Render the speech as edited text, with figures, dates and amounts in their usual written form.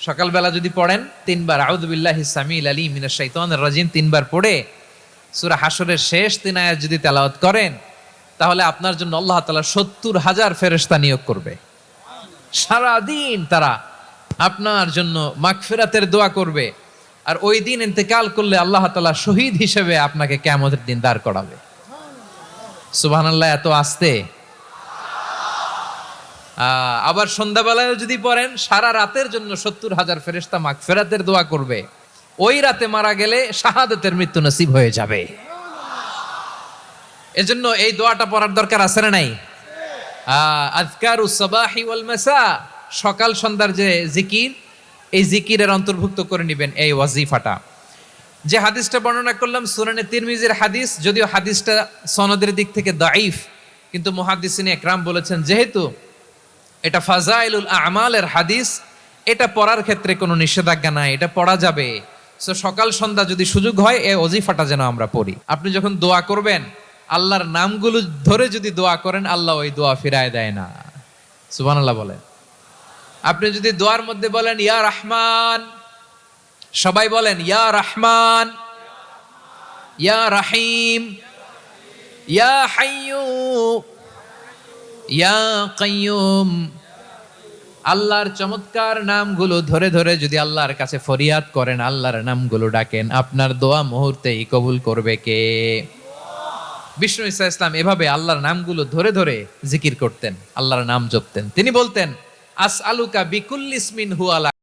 সকালবেলা যদি পড়েন 3 বার আউযু বিল্লাহিস সামিল আলিম মিনাশ শাইতানির রাজিম 3 বার পড়ে সূরা হাশরের শেষ 3 আয়াত যদি তেলাওয়াত করেন, তাহলে আপনার জন্য আল্লাহ তাআলা 70,000 ফেরেশতা নিয়োগ করবে। সারা দিন তারা আপনার জন্য মাগফিরাতের দোয়া করবে। আর ওই দিন ইন্তেকাল করলে আল্লাহ তাআলা শহীদ হিসেবে আপনাকে কিয়ামতের দিন দাঁড় করাবে। সুবহানাল্লাহ। এত আস্তে। আবার সন্ধ্যাবেলায় যদি পড়েন, সারা রাতের জন্য 70,000 ফেরেশতা মাগফিরাতের দোয়া করবে। ওই রাতে মারা গেলে শাহাদাতের মৃত্যু নসিব হয়ে যাবে। এজন্য এই দোয়াটা পড়ার দরকার আছে না নাই? আযকারুস সাবাহি ওয়াল মাসা, সকাল সন্ধ্যার যে জিকির, এই জিকিরের অন্তর্ভুক্ত করে নেবেন এই ওয়াজিফাটা। যে হাদিসটা বর্ণনা করলাম সুনানে তিরমিজির হাদিস, যদিও হাদিসটা সনদের দিক থেকে দাঈফ, কিন্তু মুহাদ্দিসিনে একরাম বলেছেন যেহেতু এটা ফাজাইলুল আমালের হাদিস, এটা পড়ার ক্ষেত্রে কোনো নিষেধাজ্ঞা নাই, এটা পড়া যাবে। সো সকাল সন্ধ্যা যদি সুযোগ হয় এই ওয়াজিফাটা যেন আমরা পড়ি। আপনি যখন দোয়া করবেন, আল্লাহর নামগুলো ধরে যদি দোয়া করেন, আল্লাহ ওই দোয়া ফিরায় দেয় না। সুবহানাল্লাহ বলেন। আপনি যদি দোয়ার মধ্যে বলেন ইয়া রহমান, সবাই বলেন ইয়া রহমান, ইয়া রাহিম, ইয়া হাইয়্যু, ইয়া কাইয়্যুম, আল্লাহর চমৎকার নামগুলো ধরে ধরে যদি আল্লাহর কাছে ফরিয়াদ করেন, আল্লাহর নামগুলো ডাকেন, আপনার দোয়া মুহূর্তেই কবুল করবে কে? বিষ্ণু ঈসা ইসলাম এভাবে আল্লাহর নামগুলো ধরে ধরে জিকির করতেন, আল্লাহর নাম জপতেন। তিনি বলতেন আসআলুকা বিকুল্লি ইসমিন হুয়া